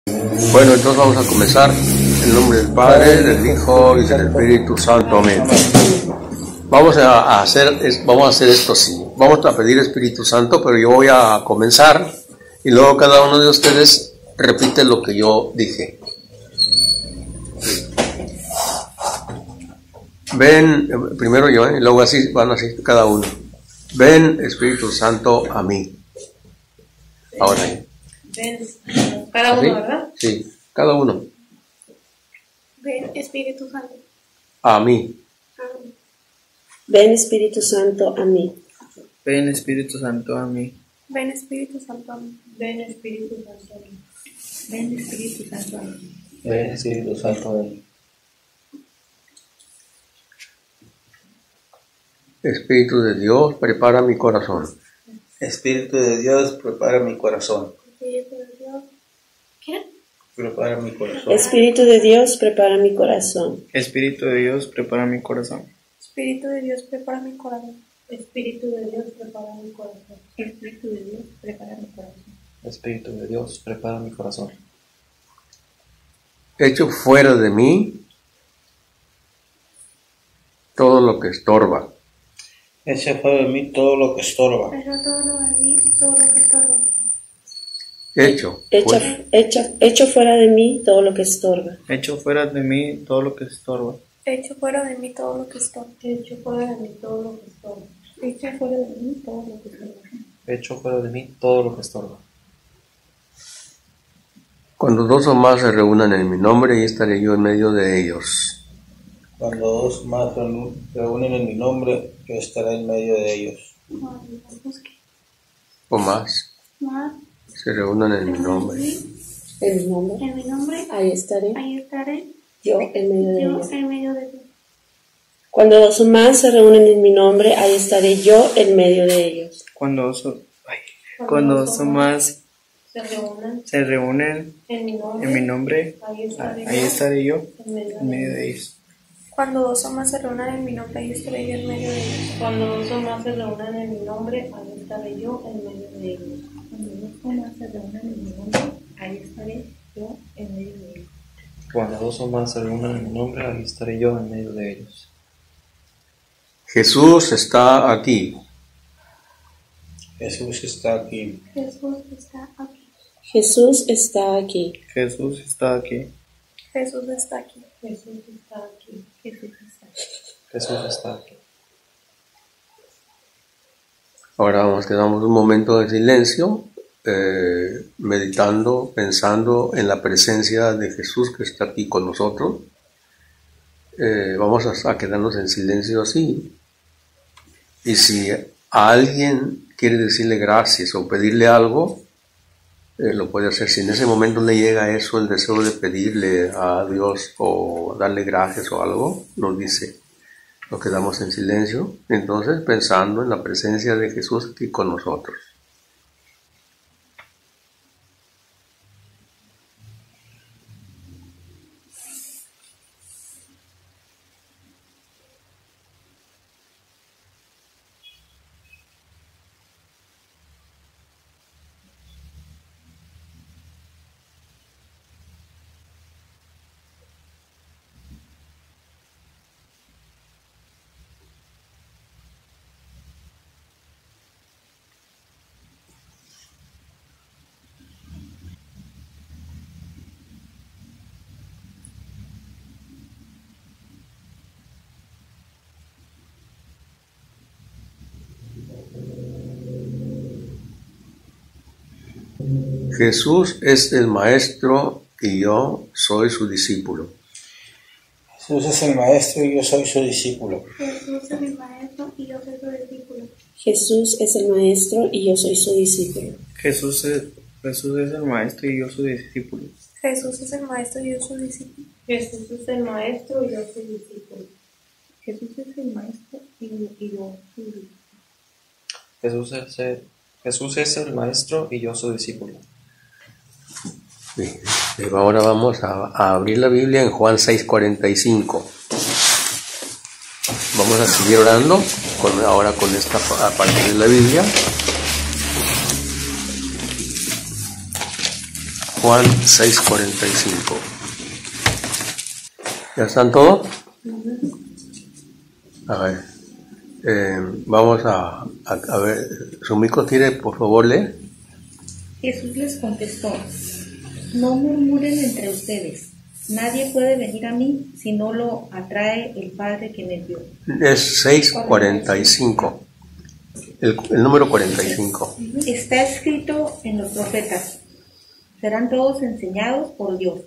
Bueno, entonces vamos a comenzar en el nombre del Padre, del Hijo y del Espíritu Santo. Amén. Vamos a hacer esto así. Vamos a pedir Espíritu Santo, pero yo voy a comenzar y luego cada uno de ustedes repite lo que yo dije. Ven, primero yo, y luego así van así cada uno. Ven, Espíritu Santo, a mí. Ahora. Ven, cada uno, ¿verdad? Sí, cada uno. Ven, Espíritu Santo. A mí. Ven, Espíritu Santo, a mí. Ven, Espíritu Santo, a mí. Ven, Espíritu Santo, a mí. Ven, Espíritu Santo, a mí. Ven, Espíritu Santo, a mí. Ven, Espíritu Santo, a mí. Espíritu de Dios, prepara mi corazón. Espíritu de Dios, prepara mi corazón. Espíritu de Dios. ¿Qué? Prepara mi corazón. Espíritu de Dios, prepara mi corazón. Espíritu de Dios, prepara mi corazón. Espíritu de Dios, prepara mi corazón. Espíritu de Dios, prepara mi corazón. Espíritu de Dios, prepara mi corazón. Espíritu de Dios, prepara mi corazón. Echo fuera de mí todo lo que estorba. Echa fuera de mí todo lo que estorba. Pero todo a mí, todo lo que estorba. Echo fuera de mí todo lo que estorba. Echo fuera de mí todo lo que estorba. Echo fuera de mí todo lo que estorba. Echo fuera de mí todo lo que estorba. Echo fuera de mí todo lo que estorba. Echo fuera de mí todo lo que estorba. Cuando dos o más se reúnan en mi nombre, ahí estaré yo en medio de ellos. Cuando dos más reúnen en mi nombre, yo estaré en medio de ellos. O más se reúnan en mi nombre. En mi nombre. En mi nombre. Ahí estaré. Ahí estaré. Yo en medio de ellos. En medio de ellos. Cuando dos o más se reúnen en mi nombre, ahí estaré yo en medio de ellos. Cuando dos o más se reúnen en mi nombre, ahí estaré yo en medio de ellos. Cuando dos o más se reúnan en mi nombre, ahí estaré yo en medio de ellos. Cuando dos o más se reúnan en mi nombre, ahí estaré yo en medio de ellos. Cuando dos o más se reúnan en mi nombre, ahí estaré yo en medio de ellos. Cuando dos o más se reúnan en mi nombre, ahí estaré yo en medio de ellos. Jesús está aquí. Jesús está aquí. Jesús está aquí. Jesús está aquí. Jesús está aquí. Jesús está aquí. Jesús está aquí. Jesús está aquí. Jesús está aquí. Ahora quedamos un momento de silencio, meditando, pensando en la presencia de Jesús que está aquí con nosotros. Vamos a quedarnos en silencio así. Y si a alguien quiere decirle gracias o pedirle algo, lo puede hacer. Si en ese momento le llega eso, el deseo de pedirle a Dios o darle gracias o algo, nos dice. Nos quedamos en silencio, entonces pensando en la presencia de Jesús aquí con nosotros. Jesús es el Maestro y yo soy su discípulo. Jesús es el Maestro y yo soy su discípulo. Jesús es el Maestro y yo soy su discípulo. Jesús es el Maestro y yo soy su discípulo. Jesús es el Maestro y yo su discípulo. Jesús es el Maestro y yo soy discípulo. Jesús es el Maestro y yo soy discípulo. Jesús es el Maestro y yo soy discípulo. Jesús es el Maestro y yo su discípulo. Bien. Ahora vamos a abrir la Biblia en Juan 6:45. Vamos a seguir orando ahora con esta parte de la Biblia. Juan 6:45. ¿Ya están todos? A ver, vamos a ver. Sumiko, ¿quiere por favor leer? Jesús les contestó: no murmuren entre ustedes. Nadie puede venir a mí si no lo atrae el Padre que me dio. Es 6:45. El número 45. Está escrito en los profetas: serán todos enseñados por Dios.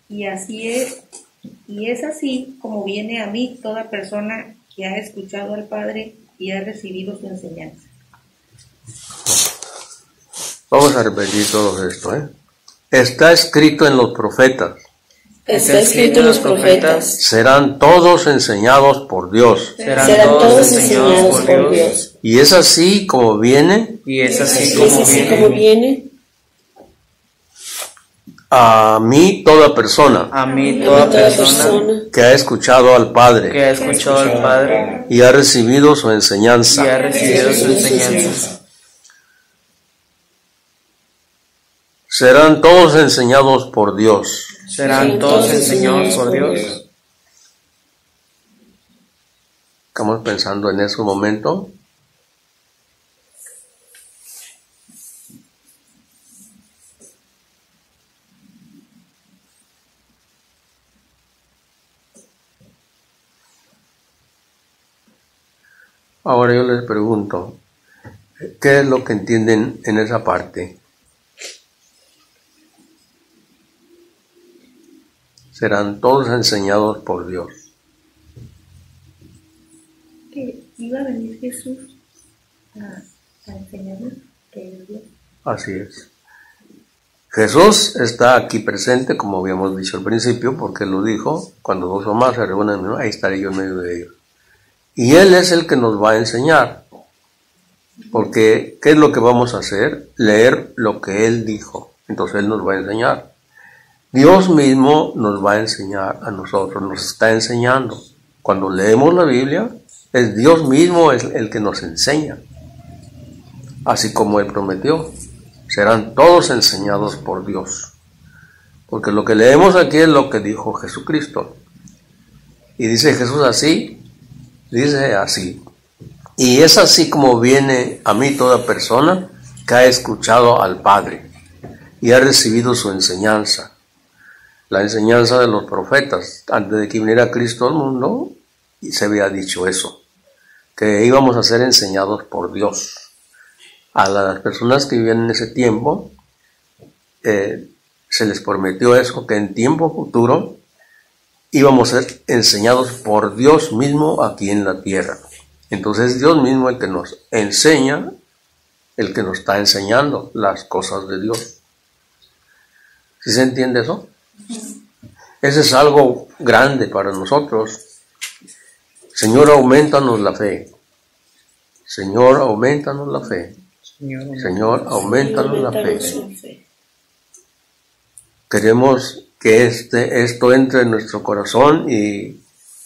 Y es así como viene a mí toda persona que ha escuchado al Padre y ha recibido su enseñanza. Vamos a repetir todo esto, ¿eh? Está escrito en los profetas. Está escrito en los profetas. Serán todos enseñados por Dios. Serán todos enseñados por Dios. Y es así como viene. Y es así como viene A mí toda persona a mí toda persona que ha escuchado al que Padre ha escuchado al Padre y ha recibido su y ha enseñanza. recibido su enseñanza. Serán todos enseñados por Dios. Serán todos enseñados por Dios. Estamos pensando en ese momento. Ahora yo les pregunto, ¿qué es lo que entienden en esa parte? Serán todos enseñados por Dios. Que iba a venir Jesús a enseñarnos que es Dios. Así es. Jesús está aquí presente, como habíamos dicho al principio, porque Él lo dijo: cuando dos o más se reúnen, ahí estaré yo en medio de ellos. Y Él es el que nos va a enseñar. Porque, ¿qué es lo que vamos a hacer? Leer lo que Él dijo. Entonces Él nos va a enseñar. Dios mismo nos va a enseñar a nosotros, nos está enseñando. Cuando leemos la Biblia, es Dios mismo el que nos enseña. Así como Él prometió, serán todos enseñados por Dios. Porque lo que leemos aquí es lo que dijo Jesucristo. Y dice Jesús así. Dice así: y es así como viene a mí toda persona que ha escuchado al Padre y ha recibido su enseñanza. La enseñanza de los profetas, antes de que viniera Cristo al mundo, y se había dicho eso, que íbamos a ser enseñados por Dios. A las personas que vivían en ese tiempo, se les prometió eso, que en tiempo futuro íbamos a ser enseñados por Dios mismo aquí en la tierra. Entonces Dios mismo el que nos enseña, el que nos está enseñando las cosas de Dios. ¿Sí se entiende eso? Ese es algo grande para nosotros. Señor, aumentanos la fe. Señor, aumentanos la fe. Señor, aumentanos la fe. Queremos que esto entre en nuestro corazón y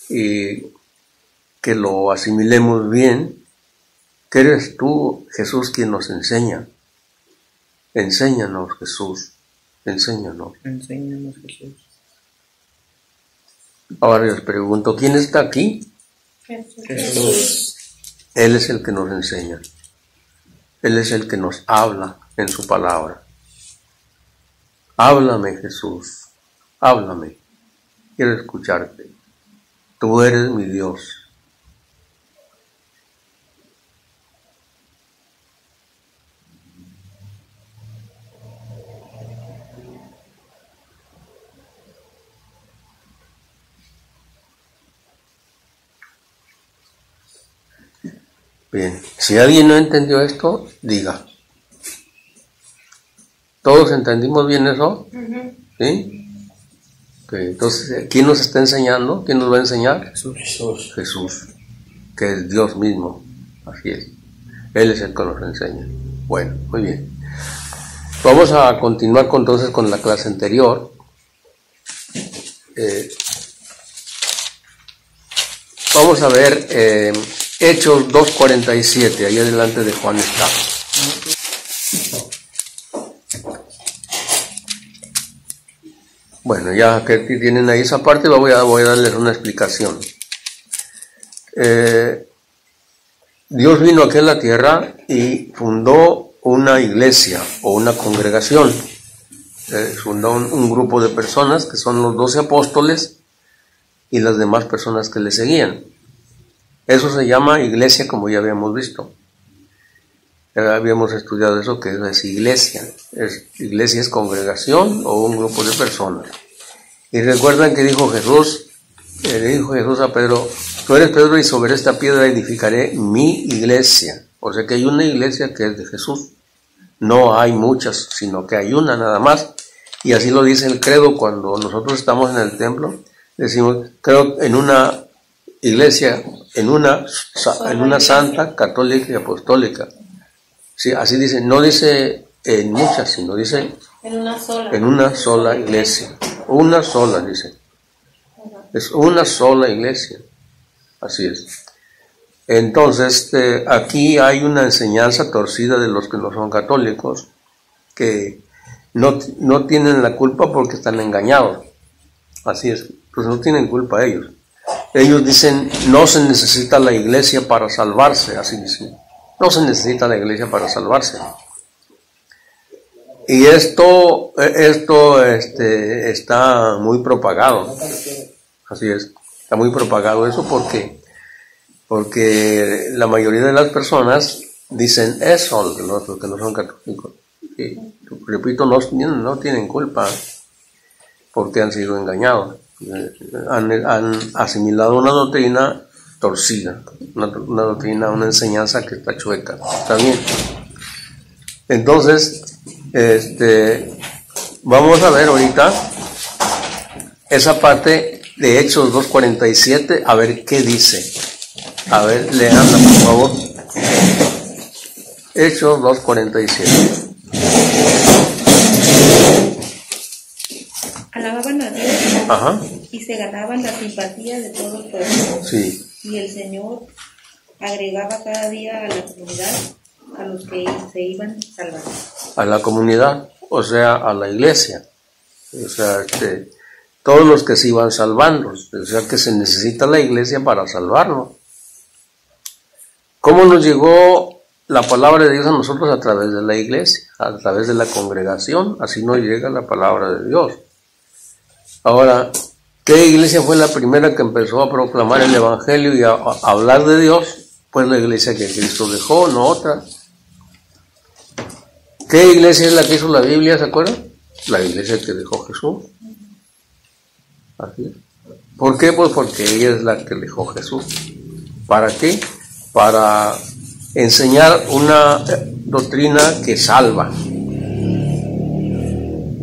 que lo asimilemos bien, que eres tú, Jesús, quien nos enseña. Enséñanos, Jesús, enséñanos. Enséñanos, Jesús. Ahora les pregunto, ¿quién está aquí? Jesús. Él es el que nos enseña. Él es el que nos habla en su palabra. Háblame, Jesús. Háblame, quiero escucharte. Tú eres mi Dios. Bien, si alguien no entendió esto, diga. ¿Todos entendimos bien eso? ¿Sí? Okay, entonces, ¿quién nos está enseñando? ¿Quién nos va a enseñar? Jesús. Jesús, que es Dios mismo. Así es. Él es el que nos enseña. Bueno, muy bien. Vamos a continuar entonces con la clase anterior. Vamos a ver Hechos 2:47. Ahí adelante de Juan está. Bueno, ya que tienen ahí esa parte, voy a darles una explicación. Dios vino aquí a la tierra y fundó una iglesia o una congregación. Fundó un grupo de personas que son los 12 apóstoles y las demás personas que le seguían. Eso se llama iglesia, como ya habíamos visto. Habíamos estudiado eso, que es iglesia. Iglesia es congregación o un grupo de personas. Y recuerdan que dijo Jesús a Pedro: tú eres Pedro y sobre esta piedra edificaré mi iglesia. O sea que hay una iglesia que es de Jesús. No hay muchas, sino que hay una nada más. Y así lo dice el credo cuando nosotros estamos en el templo. Decimos, creo en una iglesia, en una santa, católica y apostólica. Sí, así dice, no dice en muchas, sino dice en una sola iglesia. Una sola, dice. Es una sola iglesia. Así es. Entonces, aquí hay una enseñanza torcida de los que no son católicos, que no tienen la culpa porque están engañados. Así es, pues no tienen culpa ellos. Ellos dicen, no se necesita la iglesia para salvarse, así dicen. No se necesita la iglesia para salvarse. Y esto está muy propagado. Así es, está muy propagado eso porque la mayoría de las personas dicen eso, los que no son católicos. Y, repito, no tienen culpa porque han sido engañados. Han asimilado una doctrina torcida, una doctrina, una enseñanza que está chueca. Está bien. Entonces, vamos a ver ahorita esa parte de Hechos 2:47, a ver qué dice. A ver, leanla por favor. Hechos 2:47. Alababan a Dios. Ajá. Y se ganaban la simpatía de todo el pueblo. Sí. Y el Señor agregaba cada día a la comunidad a los que se iban salvando. A la comunidad, o sea, a la iglesia. O sea, todos los que se iban salvando. O sea, que se necesita la iglesia para salvarnos. ¿Cómo nos llegó la palabra de Dios a nosotros? A través de la iglesia, a través de la congregación. Así nos llega la palabra de Dios. Ahora, ¿qué iglesia fue la primera que empezó a proclamar el Evangelio y a hablar de Dios? Pues la iglesia que Cristo dejó, no otra. ¿Qué iglesia es la que hizo la Biblia, se acuerdan? La iglesia que dejó Jesús. Así es. ¿Por qué? Pues porque ella es la que dejó Jesús. ¿Para qué? Para enseñar una doctrina que salva.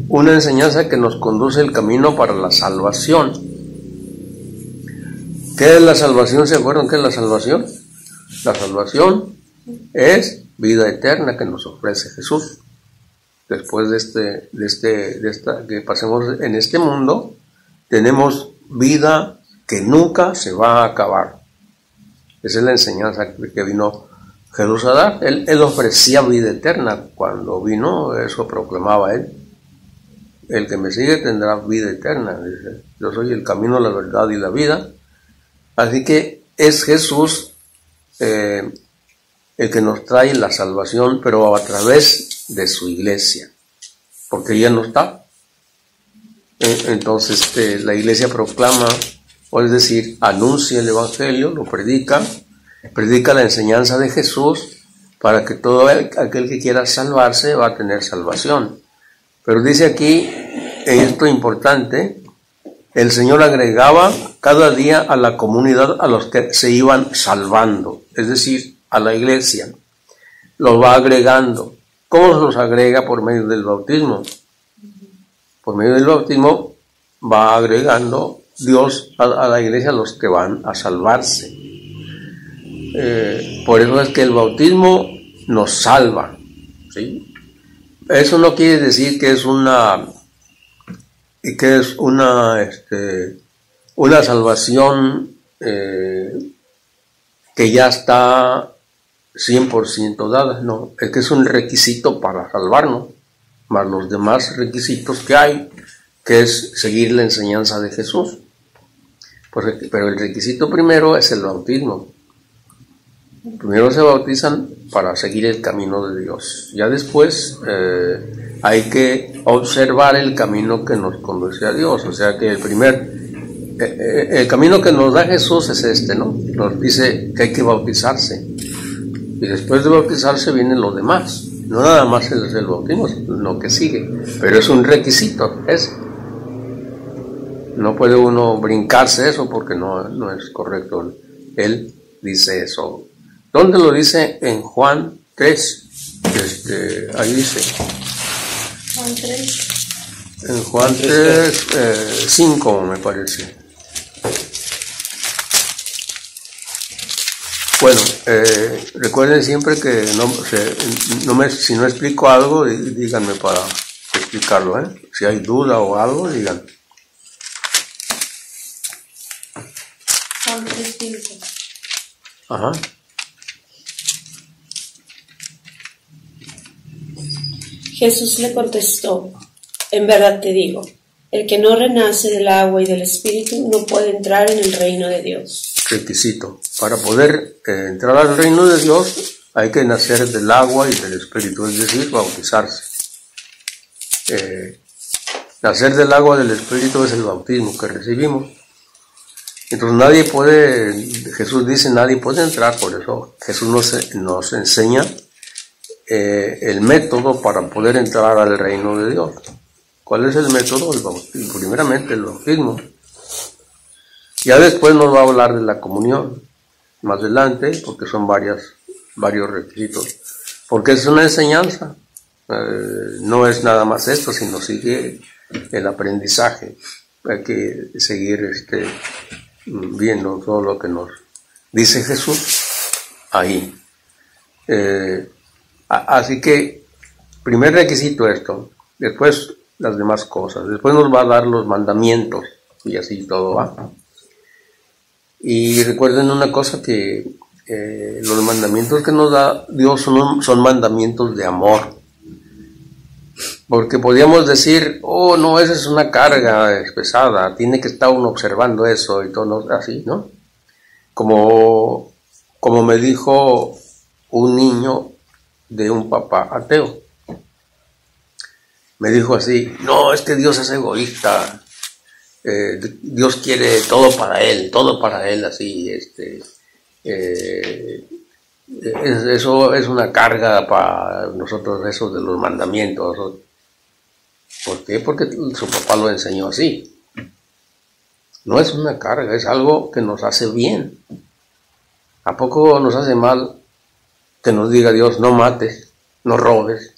Una enseñanza que nos conduce el camino para la salvación. ¿Qué es la salvación? ¿Se acuerdan qué es la salvación? La salvación es vida eterna que nos ofrece Jesús. Después que pasemos en este mundo, tenemos vida que nunca se va a acabar. Esa es la enseñanza que vino Jesús a dar. Él ofrecía vida eterna. Cuando vino, eso proclamaba él. El que me sigue tendrá vida eterna. Dice, yo soy el camino, la verdad y la vida. Así que es Jesús el que nos trae la salvación, pero a través de su iglesia. Porque ella no está. Entonces la iglesia proclama, o es decir, anuncia el Evangelio, lo predica la enseñanza de Jesús, para que todo aquel que quiera salvarse va a tener salvación. Pero dice aquí, esto importante, el Señor agregaba cada día a la comunidad a los que se iban salvando, es decir, a la iglesia. Los va agregando. ¿Cómo los agrega? Por medio del bautismo. Por medio del bautismo va agregando Dios a la iglesia a los que van a salvarse. Por eso es que el bautismo nos salva, ¿sí? Eso no quiere decir que es una salvación que ya está 100% dada. No, es que es un requisito para salvarnos, más los demás requisitos que hay que es seguir la enseñanza de Jesús. Pero el requisito primero es el bautismo. Primero se bautizan para seguir el camino de Dios. Ya después hay que observar el camino que nos conduce a Dios. O sea que el camino que nos da Jesús es este, ¿no? Nos dice que hay que bautizarse. Y después de bautizarse vienen los demás. No nada más el bautismo, sino lo que sigue. Pero es un requisito, no puede uno brincarse eso porque no es correcto. Él dice eso. ¿Dónde lo dice? En Juan 3. Ahí dice. Juan 3. En Juan 3, 5 me parece. Bueno, recuerden siempre que si no explico algo, díganme para explicarlo, ¿eh? Si hay duda o algo, digan. Juan 3, 5. Ajá. Jesús le contestó, en verdad te digo, el que no renace del agua y del Espíritu no puede entrar en el reino de Dios. Requisito. Para poder entrar al reino de Dios hay que nacer del agua y del Espíritu, es decir, bautizarse. Nacer del agua y del Espíritu es el bautismo que recibimos. Entonces Jesús dice, nadie puede entrar, por eso Jesús nos enseña el método para poder entrar al reino de Dios. ¿Cuál es el método? El bautismo. Primeramente el bautismo. Ya después nos va a hablar de la comunión, más adelante, porque son varios requisitos. Porque es una enseñanza, no es nada más esto, sino sigue el aprendizaje. Hay que seguir viendo todo lo que nos dice Jesús ahí. Así que, primer requisito esto, después las demás cosas, después nos va a dar los mandamientos, y así todo va. Y recuerden una cosa, que los mandamientos que nos da Dios son mandamientos de amor. Porque podríamos decir, oh no, esa es una carga pesada, tiene que estar uno observando eso y todo así, ¿no? Como me dijo un niño de un papá ateo. Me dijo así, no, es que Dios es egoísta. Dios quiere todo para él, así, eso es una carga para nosotros, eso de los mandamientos. ¿Por qué? Porque su papá lo enseñó así. No es una carga, es algo que nos hace bien. ¿A poco nos hace mal que nos diga Dios, no mates, no robes,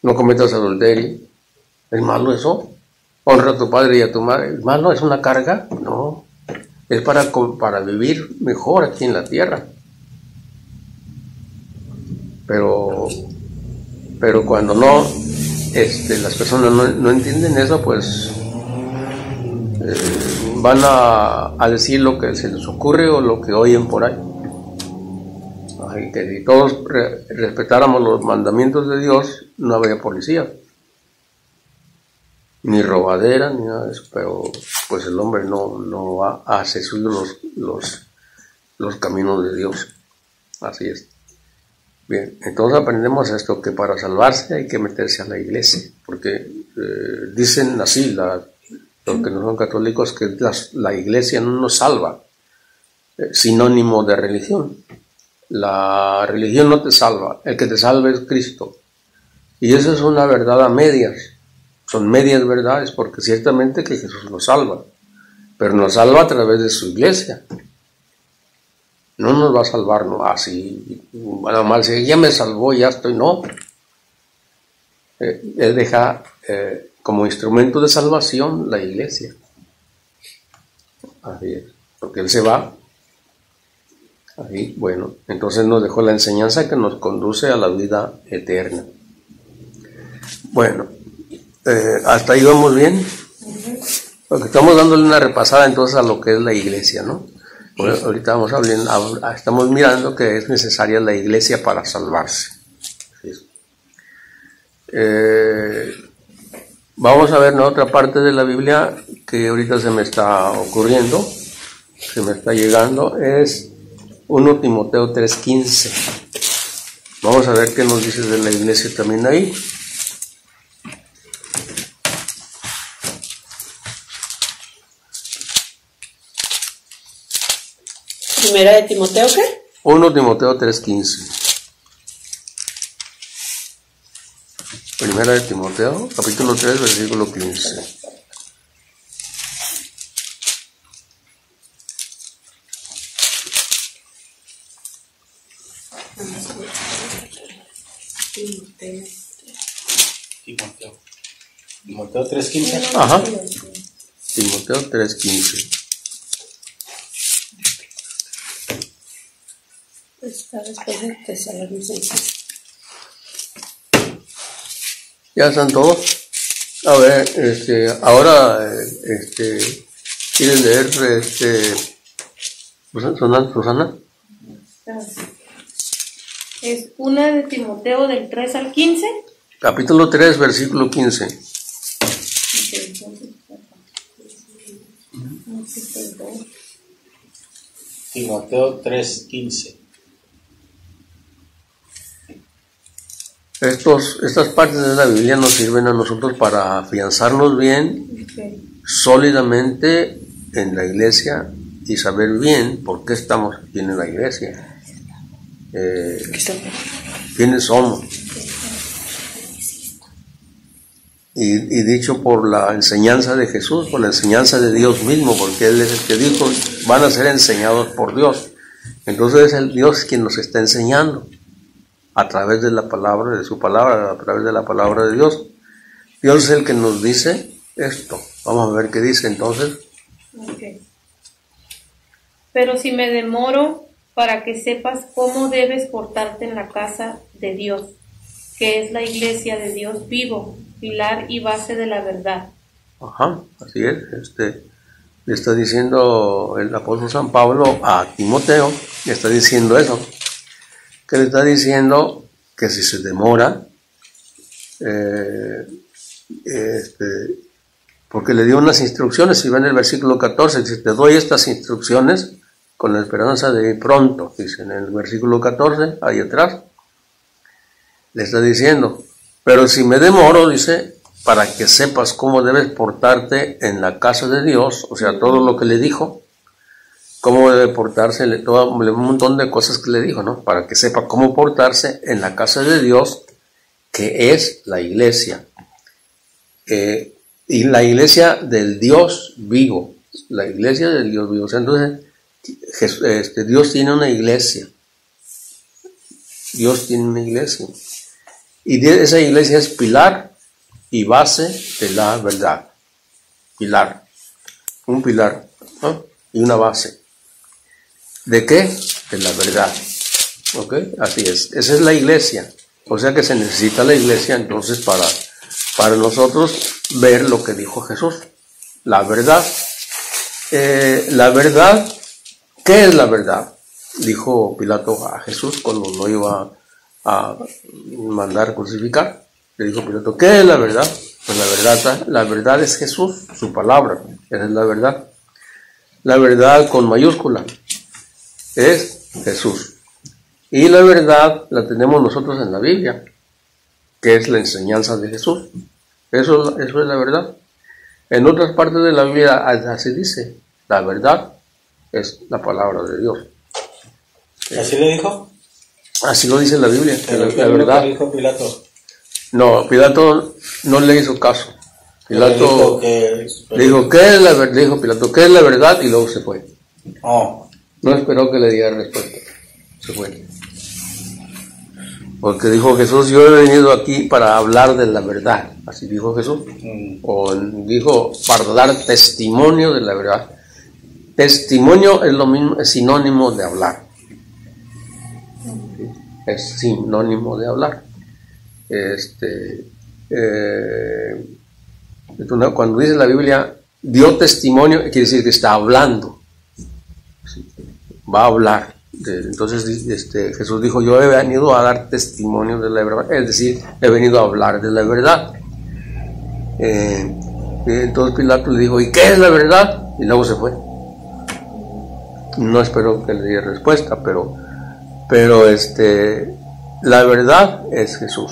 no cometas adulterio? ¿Es malo eso? Honra a tu padre y a tu madre. ¿Es malo? ¿Es una carga? No. Es para vivir mejor aquí en la tierra. Pero cuando las personas no entienden eso, pues van a decir lo que se les ocurre o lo que oyen por ahí. Así que si todos respetáramos los mandamientos de Dios, no habría policía, ni robadera, ni nada de eso. Pero pues el hombre no hace suyos los caminos de Dios. Así es. Bien, entonces aprendemos esto, que para salvarse hay que meterse a la iglesia, porque dicen así los que no son católicos, que la iglesia no nos salva, sinónimo de religión. La religión no te salva, el que te salva es Cristo. Y eso es una verdad a medias, son medias verdades, porque ciertamente que Jesús nos salva, pero nos salva a través de su iglesia. No nos va a salvar, no, así, nada más, ya me salvó, ya estoy, no. Él deja como instrumento de salvación la iglesia. Así es, porque Él se va. Ahí, bueno, entonces nos dejó la enseñanza que nos conduce a la vida eterna. Bueno, hasta ahí vamos bien. Porque estamos dándole una repasada entonces a lo que es la iglesia, ¿no? Bueno, ahorita estamos mirando que es necesaria la iglesia para salvarse. Vamos a ver en otra parte de la Biblia que ahorita se me está ocurriendo, se me está llegando, es 1 Timoteo 3:15. Vamos a ver qué nos dice de la iglesia también ahí. ¿Primera de Timoteo qué? 1 Timoteo 3:15. Primera de Timoteo, capítulo 3, versículo 15. Timoteo 3:15. Ajá. Timoteo 3:15. Está después de Tesalonicenses. ¿Ya están todos? A ver, ahora, ¿quieres leer, Susana? Es 1 de Timoteo del 3 al 15. Capítulo 3, versículo 15. Timoteo 3:15. Estas partes de la Biblia nos sirven a nosotros para afianzarnos bien, sólidamente en la iglesia y saber bien por qué estamos aquí en la iglesia. ¿Quiénes somos? Y dicho por la enseñanza de Jesús, por la enseñanza de Dios mismo, porque Él es el que dijo, van a ser enseñados por Dios. Entonces es el Dios quien nos está enseñando a través de la palabra, de su palabra, a través de la palabra de Dios. Dios es el que nos dice esto. Vamos a ver qué dice entonces. Okay. Pero si me demoro, para que sepas cómo debes portarte en la casa de Dios, que es la iglesia de Dios vivo, pilar y base de la verdad. Ajá, así es. Le está diciendo el apóstol San Pablo a Timoteo, le está diciendo eso, que le está diciendo que si se demora, porque le dio unas instrucciones, si ven el versículo 14, dice, te doy estas instrucciones con la esperanza de ir pronto, dice en el versículo 14, ahí atrás, le está diciendo, pero si me demoro, dice, para que sepas cómo debes portarte en la casa de Dios, o sea, todo lo que le dijo, cómo debe portarse, un montón de cosas que le dijo, ¿no? Para que sepa cómo portarse en la casa de Dios, que es la iglesia. Y la iglesia del Dios vivo, la iglesia del Dios vivo. O sea, entonces, Dios tiene una iglesia. Dios tiene una iglesia. Y esa iglesia es pilar y base de la verdad. Pilar. Un pilar, ¿no? Y una base. ¿De qué? De la verdad. ¿Ok? Así es. Esa es la iglesia. O sea que se necesita la iglesia entonces para nosotros ver lo que dijo Jesús. La verdad. La verdad. ¿Qué es la verdad? Dijo Pilato a Jesús cuando lo iba a mandar crucificar. Le dijo Pilato, ¿qué es la verdad? Pues la verdad es Jesús, su palabra. Esa es la verdad. La verdad con mayúscula es Jesús. Y la verdad la tenemos nosotros en la Biblia, que es la enseñanza de Jesús. Eso es la verdad. En otras partes de la Biblia así dice, la verdad es la palabra de Dios. ¿Así le dijo? Así lo dice la Biblia, que la ¿Qué verdad. dijo Pilato? No, Pilato no le hizo caso. Pilato le dijo, ¿qué es la verdad? Dijo Pilato, ¿qué es la verdad? Y luego se fue. Oh. No esperó que le diera respuesta. Se fue. Porque dijo Jesús, yo he venido aquí para hablar de la verdad. Así dijo Jesús. O dijo, para dar testimonio de la verdad. Testimonio es lo mismo, es sinónimo de hablar. Es sinónimo de hablar. Cuando dice la Biblia, dio testimonio, quiere decir que está hablando. Va a hablar. Entonces Jesús dijo, yo he venido a dar testimonio de la verdad, es decir, he venido a hablar de la verdad. Entonces Pilato le dijo, ¿y qué es la verdad? Y luego se fue. No espero que le diera respuesta, pero la verdad es Jesús.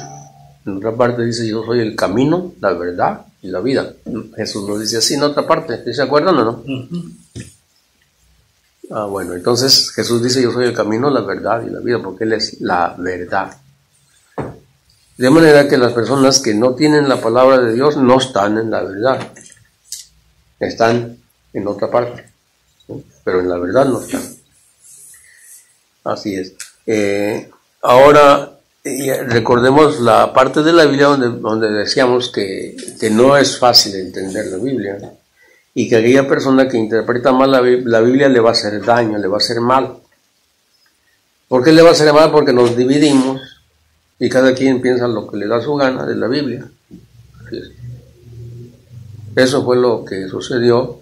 En otra parte dice, yo soy el camino, la verdad y la vida. Jesús lo dice así en otra parte. ¿Sí se acuerdan o no? Bueno, entonces Jesús dice, yo soy el camino, la verdad y la vida, porque Él es la verdad. De manera que las personas que no tienen la palabra de Dios no están en la verdad. Están en otra parte, ¿sí? Pero en la verdad no están. Así es. Ahora, recordemos la parte de la Biblia donde decíamos que no es fácil entender la Biblia y que aquella persona que interpreta mal la Biblia le va a hacer daño, le va a hacer mal. ¿Por qué le va a hacer mal? Porque nos dividimos y cada quien piensa lo que le da su gana de la Biblia. Así es. Eso fue lo que sucedió,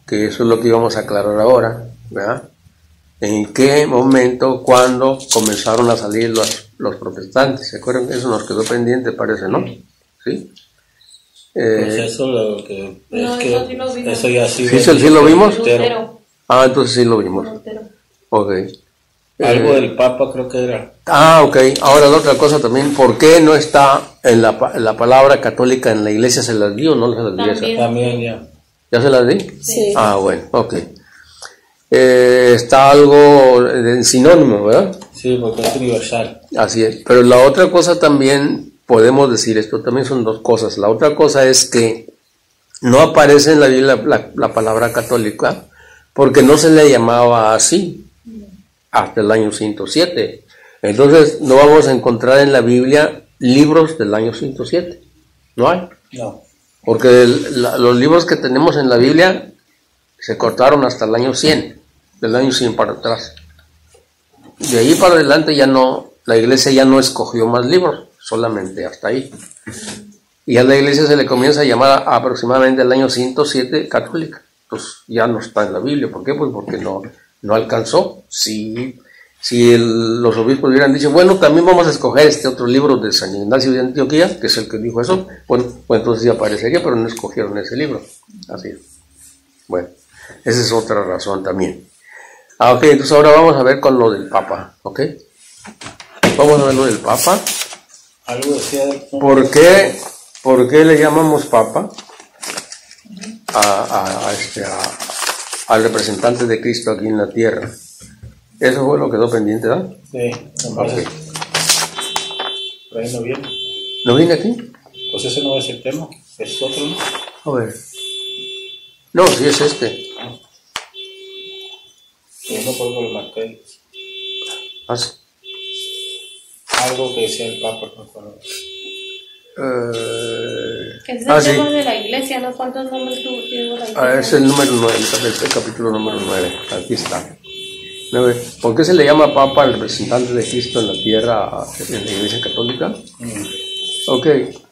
que eso es lo que íbamos a aclarar ahora, ¿verdad? ¿En qué momento, cuándo comenzaron a salir los protestantes? ¿Se acuerdan? Eso nos quedó pendiente, parece, ¿no? ¿Sí? Pues eso lo que No, es que eso sí lo vimos. eso ya sí. ¿Sí lo vimos? Lutero. Entonces sí lo vimos. Lutero. Ok. Algo del Papa creo que era. Ok. Ahora la otra cosa también, ¿por qué no está en la palabra católica en la iglesia? ¿Se las di o no se las di? También. También ya. ¿Ya se las di? Sí. Bueno, ok. Está algo en sinónimo, ¿verdad? Sí, porque es universal. Así es. Pero la otra cosa también, podemos decir esto, también son dos cosas. La otra cosa es que no aparece en la Biblia la palabra católica porque no se le llamaba así hasta el año 107. Entonces no vamos a encontrar en la Biblia libros del año 107. No hay. No. Porque los libros que tenemos en la Biblia se cortaron hasta el año 100, del año 100 para atrás. De ahí para adelante ya no, la iglesia ya no escogió más libros, solamente hasta ahí. Y a la iglesia se le comienza a llamar aproximadamente el año 107 católica. Pues ya no está en la Biblia. ¿Por qué? Pues porque no alcanzó. Si los obispos hubieran dicho, bueno, también vamos a escoger este otro libro de San Ignacio de Antioquía, que es el que dijo eso, bueno, pues entonces sí aparecería, pero no escogieron ese libro. Así es. Bueno, esa es otra razón también. Ok, entonces ahora vamos a ver con lo del Papa, ¿ok? Vamos a ver lo del Papa. Algo decía. ¿Por qué le llamamos Papa al representante de Cristo aquí en la tierra? Eso fue lo que quedó pendiente, ¿verdad? Sí, me parece. Ok. Por ahí no viene. ¿No viene aquí? Pues ese no es el tema, es otro, ¿no? A ver. No, sí es este. Yo no puedo lo marqué. Sí. Algo que decía el Papa, no recuerdo. Es el Sí. tema de la iglesia, ¿no? ¿Cuántos nombres tuvo la iglesia? Es el número 9, el capítulo número 9. Aquí está. 9. ¿Por qué se le llama Papa al representante de Cristo en la tierra en la Iglesia Católica? Ok,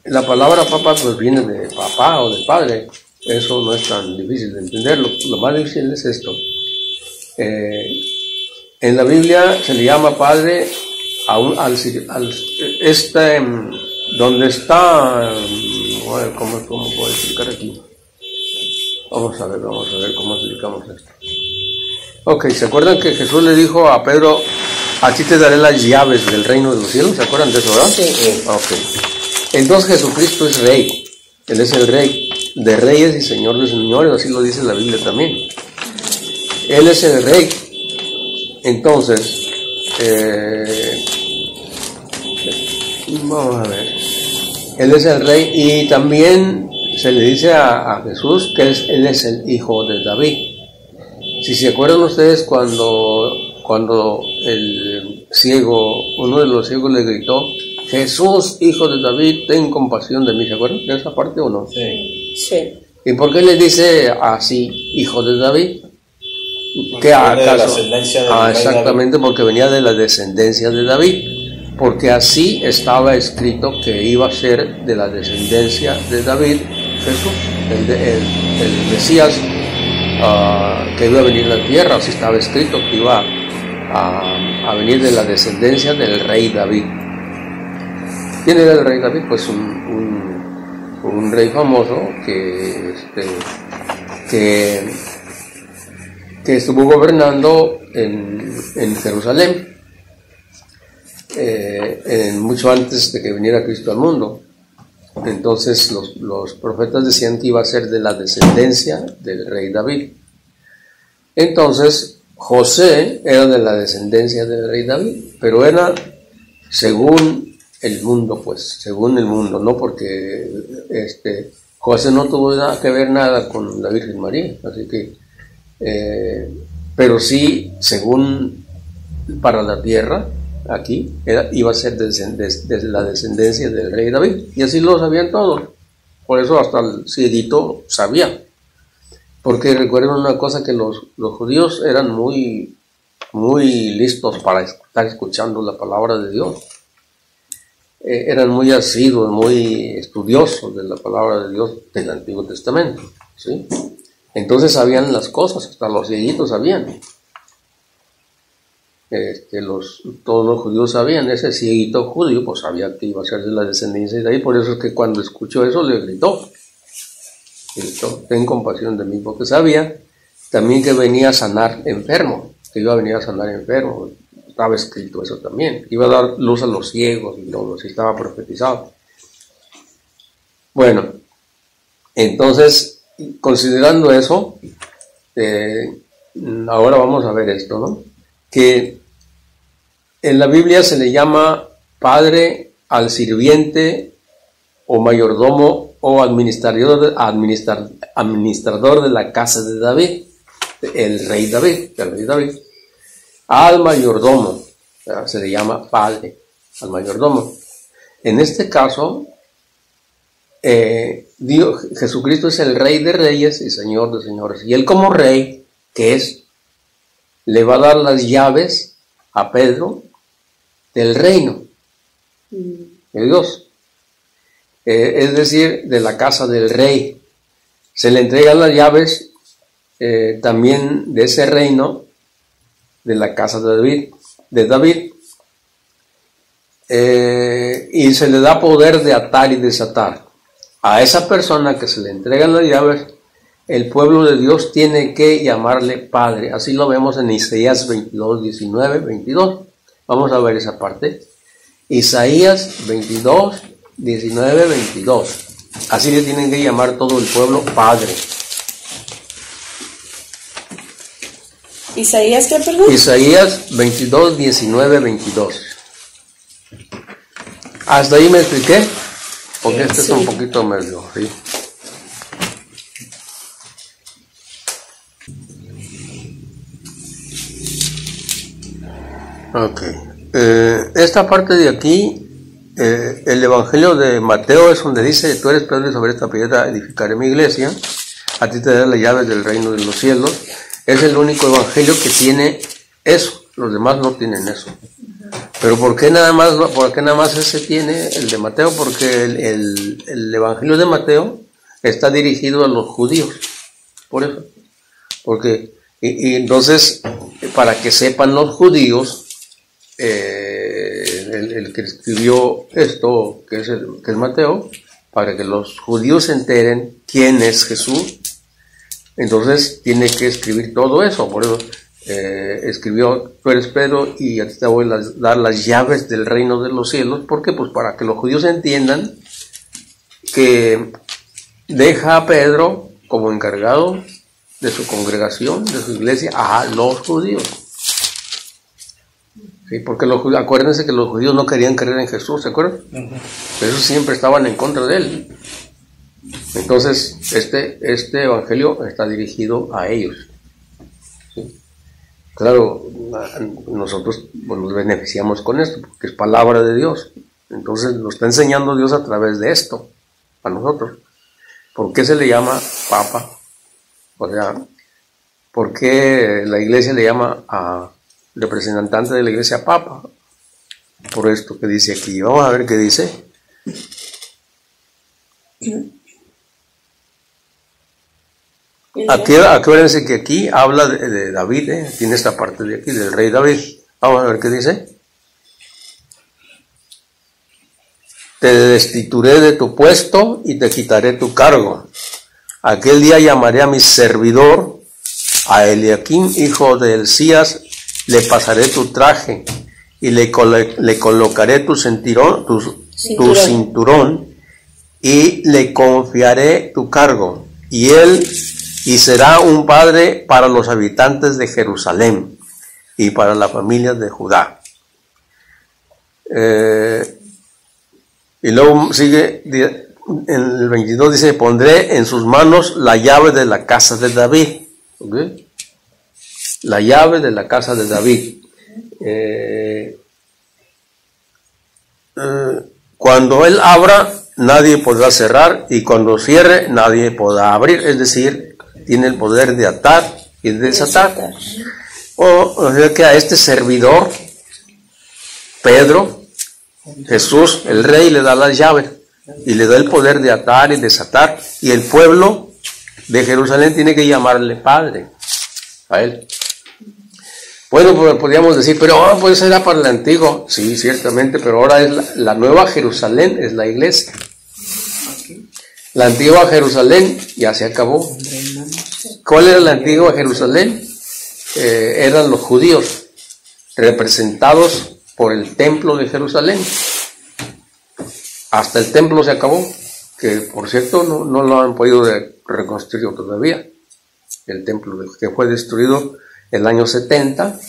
la palabra Papa pues viene de papá o de padre. Eso no es tan difícil de entenderlo. Lo más difícil es esto. En la Biblia se le llama padre donde está, ¿cómo puedo explicar aquí? Vamos a ver cómo explicamos esto. Ok, ¿se acuerdan que Jesús le dijo a Pedro, a ti te daré las llaves del reino de los cielos? ¿Se acuerdan de eso, verdad? Sí. Ok. Entonces Jesucristo es rey. Él es el rey de reyes y señor de señores, así lo dice la Biblia también. Él es el rey. Entonces, vamos a ver. Él es el rey y también se le dice a Jesús que él es el hijo de David. Si se acuerdan ustedes cuando el ciego, uno de los ciegos le gritó, Jesús, hijo de David, ten compasión de mí. ¿Se acuerdan de esa parte o no? Sí. Sí. ¿Y por qué le dice así, hijo de David? Porque ¿Qué viene de la acaso? ascendencia del rey Exactamente, porque venía de la descendencia de David. Porque así estaba escrito que iba a ser de la descendencia de David Jesús, el Mesías, que iba a venir a la tierra. Así estaba escrito que iba a venir de la descendencia del rey David. ¿Quién era el rey David? Pues un un rey famoso que estuvo gobernando en Jerusalén mucho antes de que viniera Cristo al mundo. Entonces los profetas decían que iba a ser de la descendencia del rey David. Entonces José era de la descendencia del rey David, pero era según el mundo, pues, según el mundo, no porque José no tuvo nada que ver nada con la Virgen María, así que, pero sí, según para la tierra, aquí, iba a ser de la descendencia del rey David, y así lo sabían todos, por eso hasta el cieguito sabía, porque recuerden una cosa, que los judíos eran muy listos para estar escuchando la palabra de Dios. Eran muy asiduos, muy estudiosos de la palabra de Dios del Antiguo Testamento, ¿sí? Entonces sabían las cosas, hasta los cieguitos sabían. Todos los judíos sabían, ese cieguito judío pues sabía que iba a ser de la descendencia de ahí, por eso es que cuando escuchó eso le gritó, ten compasión de mí, porque sabía también que venía a sanar enfermo, que iba a venir a sanar enfermo. Estaba escrito eso también, iba a dar luz a los ciegos y todo, así estaba profetizado. Bueno, entonces, considerando eso, ahora vamos a ver esto, ¿no? Que en la Biblia se le llama padre al sirviente o mayordomo o administrador de la casa de David, el rey David. Al mayordomo, se le llama padre al mayordomo. En este caso, Jesucristo es el Rey de Reyes y Señor de Señores. Y Él como Rey, le va a dar las llaves a Pedro del reino de Dios. Es decir, de la casa del Rey. Se le entregan las llaves también de ese reino, de la casa de David, y se le da poder de atar y desatar. A esa persona que se le entregan las llaves, el pueblo de Dios tiene que llamarle Padre. Así lo vemos en Isaías 22, 19, 22. Vamos a ver esa parte. Isaías 22, 19, 22. Así le tienen que llamar todo el pueblo Padre. ¿Isaías qué, perdón? Isaías 22, 19, 22. ¿Hasta ahí me expliqué? Porque este es un poquito medio, ¿sí? Ok. Esta parte de aquí, el Evangelio de Mateo es donde dice: tú eres Pedro y sobre esta piedra edificaré mi iglesia, a ti te daré las llaves del reino de los cielos. Es el único evangelio que tiene eso, los demás no tienen eso. Pero ¿por qué nada más ese tiene el de Mateo? Porque el evangelio de Mateo está dirigido a los judíos, por eso. Porque, y entonces, para que sepan los judíos, el que escribió esto, que es Mateo, para que los judíos se enteren quién es Jesús, entonces tiene que escribir todo eso. Por eso escribió: tú eres Pedro y a ti te voy a dar las llaves del reino de los cielos. ¿Por qué? Pues para que los judíos entiendan que deja a Pedro como encargado de su congregación, de su iglesia, a los judíos. Sí, porque acuérdense que los judíos no querían creer en Jesús, ¿se acuerdan? Por eso siempre estaban en contra de él. Entonces, este evangelio está dirigido a ellos. ¿Sí? Claro, nosotros nos beneficiamos con esto, porque es palabra de Dios. Entonces, nos está enseñando Dios a través de esto, a nosotros. ¿Por qué se le llama Papa? O sea, ¿por qué la iglesia le llama a representante de la iglesia Papa? Por esto que dice aquí. Vamos a ver qué dice. Acuérdense que aquí habla de David, tiene esta parte de aquí, del rey David. Vamos a ver qué dice. te destituiré de tu puesto y te quitaré tu cargo. Aquel día llamaré a mi servidor, a Eliaquim, hijo de Hilcías, le pasaré tu traje y le colocaré tu cinturón y le confiaré tu cargo. Y será un padre para los habitantes de Jerusalén y para la familia de Judá. Y luego sigue, en el 22 dice, pondré en sus manos la llave de la casa de David. ¿Okay? La llave de la casa de David. Cuando él abra, nadie podrá cerrar, y cuando cierre, nadie podrá abrir. Es decir, tiene el poder de atar y de desatar. O sea que a este servidor, Pedro, Jesús, el rey, le da las llaves y le da el poder de atar y desatar, y el pueblo de Jerusalén tiene que llamarle Padre a él. Bueno, pues podríamos decir, pero pues era para el antiguo. Sí, ciertamente, pero ahora es la nueva Jerusalén, es la iglesia. La antigua Jerusalén ya se acabó. ¿Cuál era la antigua Jerusalén? Eran los judíos, representados por el templo de Jerusalén. Hasta el templo se acabó, que por cierto no lo han podido reconstruir todavía. El templo que fue destruido el año 70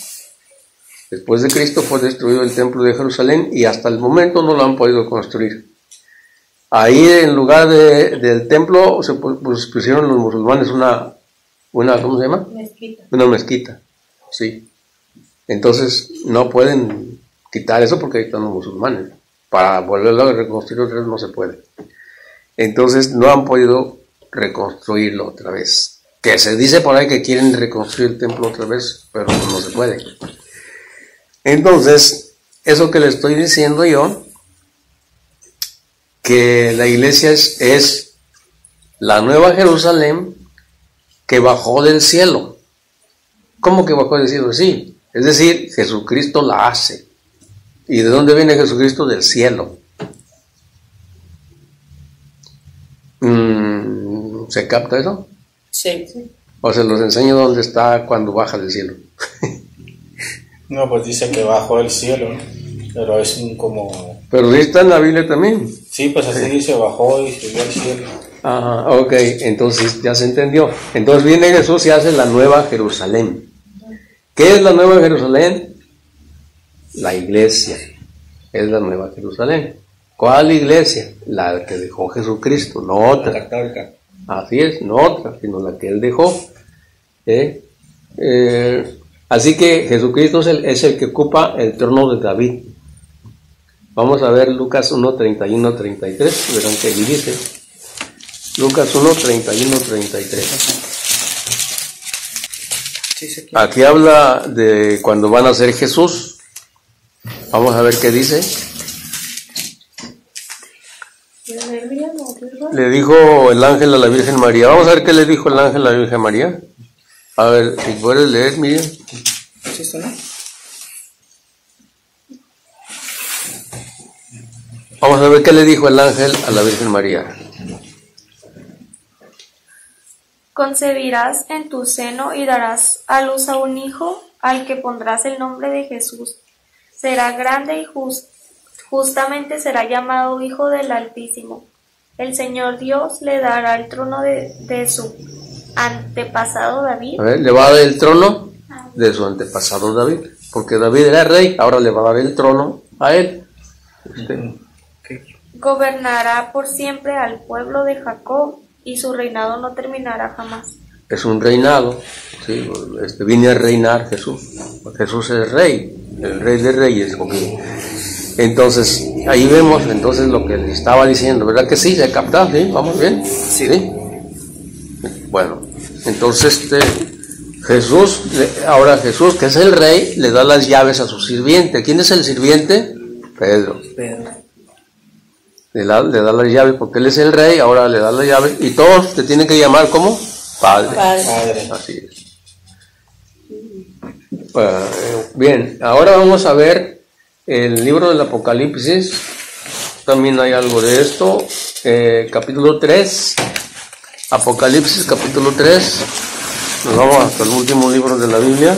después de Cristo, fue destruido el templo de Jerusalén, y hasta el momento no lo han podido construir. Ahí en lugar del templo se pusieron los musulmanes una ¿cómo se llama? Mezquita. Una mezquita, sí. Entonces no pueden quitar eso porque ahí están los musulmanes. Para volverlo a reconstruir otra vez no se puede. Entonces no han podido reconstruirlo otra vez. Que se dice por ahí que quieren reconstruir el templo otra vez, pero no se puede. Entonces, eso que le estoy diciendo yo, que la iglesia es la nueva Jerusalén que bajó del cielo. ¿Cómo que bajó del cielo? Sí, es decir, Jesucristo la hace. ¿Y de dónde viene Jesucristo? Del cielo. ¿Se capta eso? Sí. O se los enseño dónde está cuando baja del cielo. No, pues dice que bajó del cielo, ¿no? Pero es como... Pero sí está en la Biblia también. Sí, pues así dice, bajó y subió al cielo. Ajá, ok, entonces ya se entendió. Entonces viene Jesús y hace la nueva Jerusalén. ¿Qué es la nueva Jerusalén? La iglesia. Es la nueva Jerusalén. ¿Cuál iglesia? La que dejó Jesucristo, no otra. La católica. Así es, no otra, sino la que Él dejó. Así que Jesucristo es el que ocupa el trono de David. Vamos a ver Lucas 1, 31, 33, verán que allí dice. Lucas 1, 31, 33. Aquí habla de cuando van a ser Jesús. Vamos a ver qué dice. Le dijo el ángel a la Virgen María. Vamos a ver qué le dijo el ángel a la Virgen María. A ver, si puedes leer, Miriam. ¿Es esto, no? Vamos a ver qué le dijo el ángel a la Virgen María. Concebirás en tu seno y darás a luz a un hijo, al que pondrás el nombre de Jesús. Será grande y justamente será llamado Hijo del Altísimo. El Señor Dios le dará el trono de su antepasado David. A ver, le va a dar el trono de su antepasado David, porque David era rey, ahora le va a dar el trono a él. Gobernará por siempre al pueblo de Jacob, y su reinado no terminará jamás. Es un reinado, ¿sí? Viene a reinar Jesús. Jesús es rey, el rey de reyes. Entonces, ahí vemos entonces lo que le estaba diciendo, ¿verdad que sí? ¿Se capta? ¿Sí? ¿Vamos bien? Sí. Bueno, entonces ahora Jesús, que es el rey, le da las llaves a su sirviente. ¿Quién es el sirviente? Pedro. Le da las llaves porque él es el rey, ahora le da las llaves, y todos te tienen que llamar como Padre. Padre. Así es. Bien, ahora vamos a ver el libro del Apocalipsis, también hay algo de esto. Capítulo 3, Apocalipsis capítulo 3. Nos vamos hasta el último libro de la Biblia.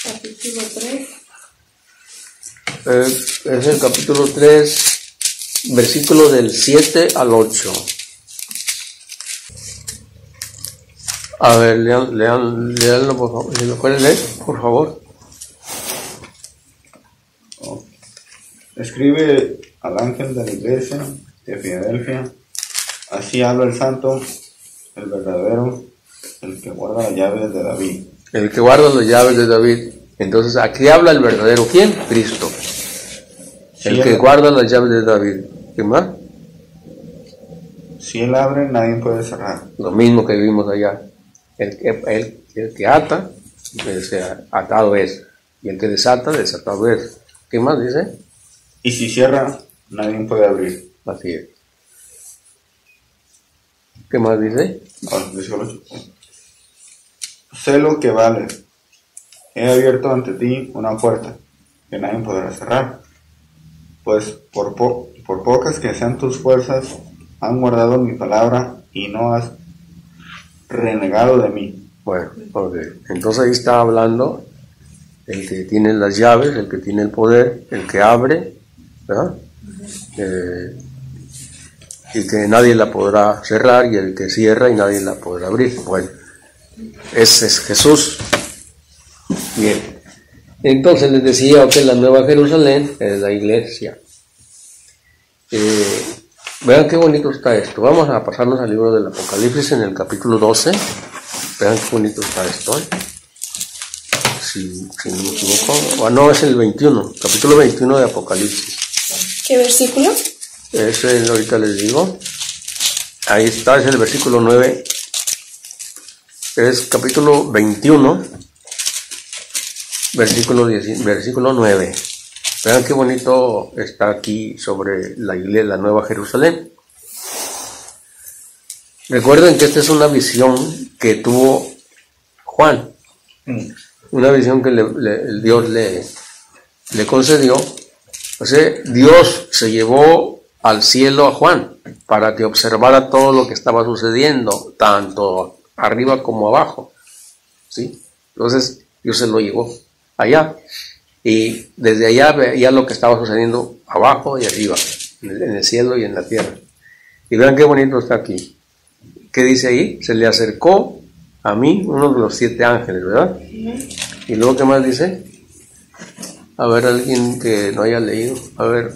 Capítulo 3. Es el capítulo 3, versículo del 7 al 8. A ver, leanlo por favor. ¿Si lo pueden leer, por favor? Escribe al ángel de la iglesia de Filadelfia: así habla el santo, el verdadero, el que guarda las llaves de David. El que guarda las llaves de David. Entonces, aquí habla el verdadero. ¿Quién? Cristo. El que guarda las llaves de David. ¿Qué más? Si él abre, nadie puede cerrar. Lo mismo que vimos allá. El que ata, atado es. Y el que desata, desatado es. ¿Qué más dice? Y si cierra, nadie puede abrir. Así es. ¿Qué más dice? Sé lo que vale. He abierto ante ti una puerta que nadie podrá cerrar. Pues por pocas que sean tus fuerzas, han guardado mi palabra y no has renegado de mí. Bueno, ok. Entonces ahí está hablando el que tiene las llaves, el que tiene el poder, el que abre, ¿verdad? Y que nadie la podrá cerrar, y el que cierra y nadie la podrá abrir. Bueno, ese es Jesús. Bien. Entonces les decía que la Nueva Jerusalén es la iglesia. Vean qué bonito está esto. Vamos a pasarnos al libro del Apocalipsis en el capítulo 12. Vean qué bonito está esto. Si no me equivoco. No, es el 21. Capítulo 21 de Apocalipsis. ¿Qué versículo? Ese ahorita les digo. Ahí está, es el versículo 9. Es capítulo 21. Versículo 9. Vean qué bonito está aquí sobre la iglesia, la Nueva Jerusalén. Recuerden que esta es una visión que tuvo Juan. Una visión que Dios le concedió. O sea, Dios se llevó al cielo a Juan para que observara todo lo que estaba sucediendo, tanto arriba como abajo. ¿Sí? Entonces, Dios se lo llevó allá, y desde allá veía lo que estaba sucediendo abajo y arriba, en el cielo y en la tierra. Y vean qué bonito está aquí. ¿Qué dice ahí? Se le acercó a mí uno de los 7 ángeles, ¿verdad? Y luego, ¿qué más dice? A ver, alguien que no haya leído. A ver,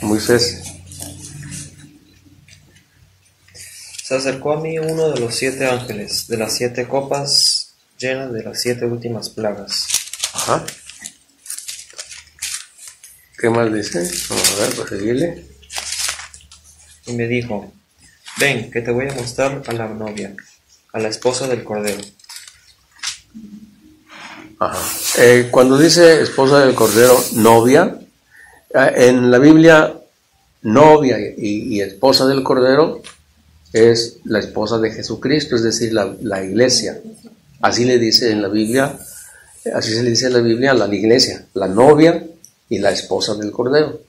Moisés. Se acercó a mí uno de los 7 ángeles, de las 7 copas llenas de las 7 últimas plagas. Ajá. ¿Qué más dice? Vamos a ver, pues seguirle. Y me dijo: ven, que te voy a mostrar a la novia, a la esposa del Cordero. Ajá. Cuando dice esposa del Cordero, novia, en la Biblia, novia y esposa del Cordero es la esposa de Jesucristo, es decir, la iglesia. Así le dice en la Biblia, así se le dice en la Biblia a la iglesia, la novia y la esposa del Cordero.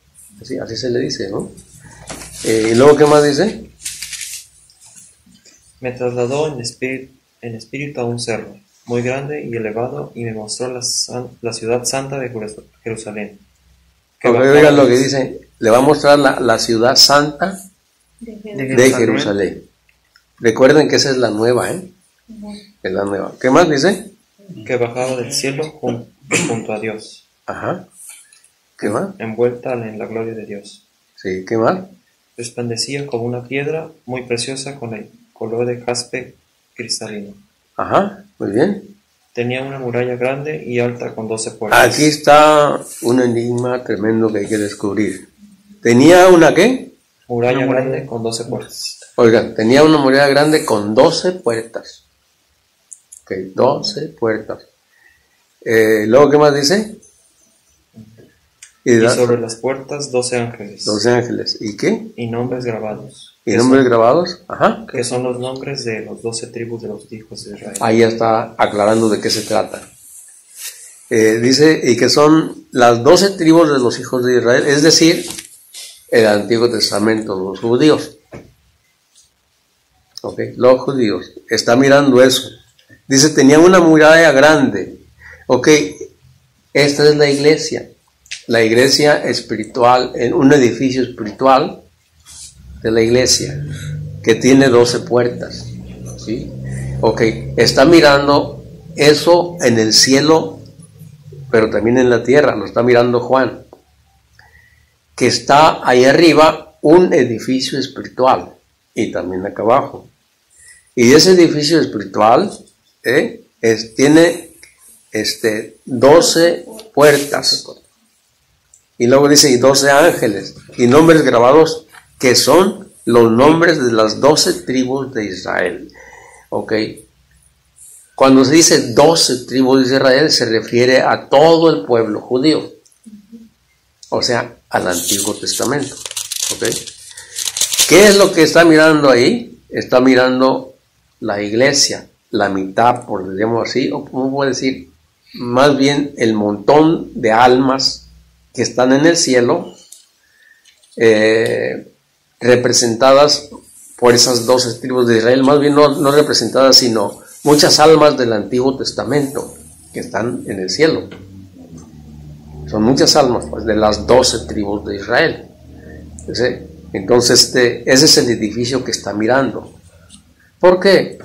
Así se le dice, ¿no? ¿Y luego qué más dice? Me trasladó en espíritu a un cerro muy grande y elevado, y me mostró la ciudad santa de Jerusalén. Oigan lo que dice, le va a mostrar la ciudad santa de Jerusalén. Recuerden que esa es la nueva, es la nueva. ¿Qué más dice? Que bajaba del cielo junto a Dios. Ajá. ¿Qué más? Envuelta en la gloria de Dios. Sí, ¿qué más? Resplandecía como una piedra muy preciosa con el color de jaspe cristalino. Ajá, muy bien. Tenía una muralla grande y alta con 12 puertas. Aquí está un enigma tremendo que hay que descubrir. ¿Tenía una qué? Muralla grande con 12 puertas. Oigan, tenía una muralla grande con 12 puertas. Ok, 12 puertas. Luego, ¿qué más dice? Y sobre las puertas 12 ángeles. 12 ángeles. ¿Y qué? Y nombres grabados. ¿Y nombres grabados? Ajá. Que son los nombres de los 12 tribus de los hijos de Israel. Ahí está aclarando de qué se trata. dice, y que son las 12 tribus de los hijos de Israel, es decir, el Antiguo Testamento, los judíos. Ok, los judíos. Está mirando eso. Dice, tenían una muralla grande. Ok, esta es la iglesia espiritual, en un edificio espiritual de la iglesia, que tiene 12 puertas. ¿Sí? Ok, está mirando eso en el cielo, pero también en la tierra, lo está mirando Juan, que está ahí arriba un edificio espiritual, y también acá abajo. Y ese edificio espiritual tiene 12 puertas. Y luego dice, y 12 ángeles, y nombres grabados, que son los nombres de las 12 tribus de Israel. Ok. Cuando se dice 12 tribus de Israel, se refiere a todo el pueblo judío. O sea, al Antiguo Testamento. Ok. ¿Qué es lo que está mirando ahí? Está mirando la iglesia, la mitad, por decirlo así, o como puedo decir, más bien el montón de almas que están en el cielo, representadas por esas 12 tribus de Israel, más bien no representadas, sino muchas almas del Antiguo Testamento que están en el cielo. Son muchas almas, pues, de las 12 tribus de Israel. Entonces, ese es el edificio que está mirando. ¿Por qué?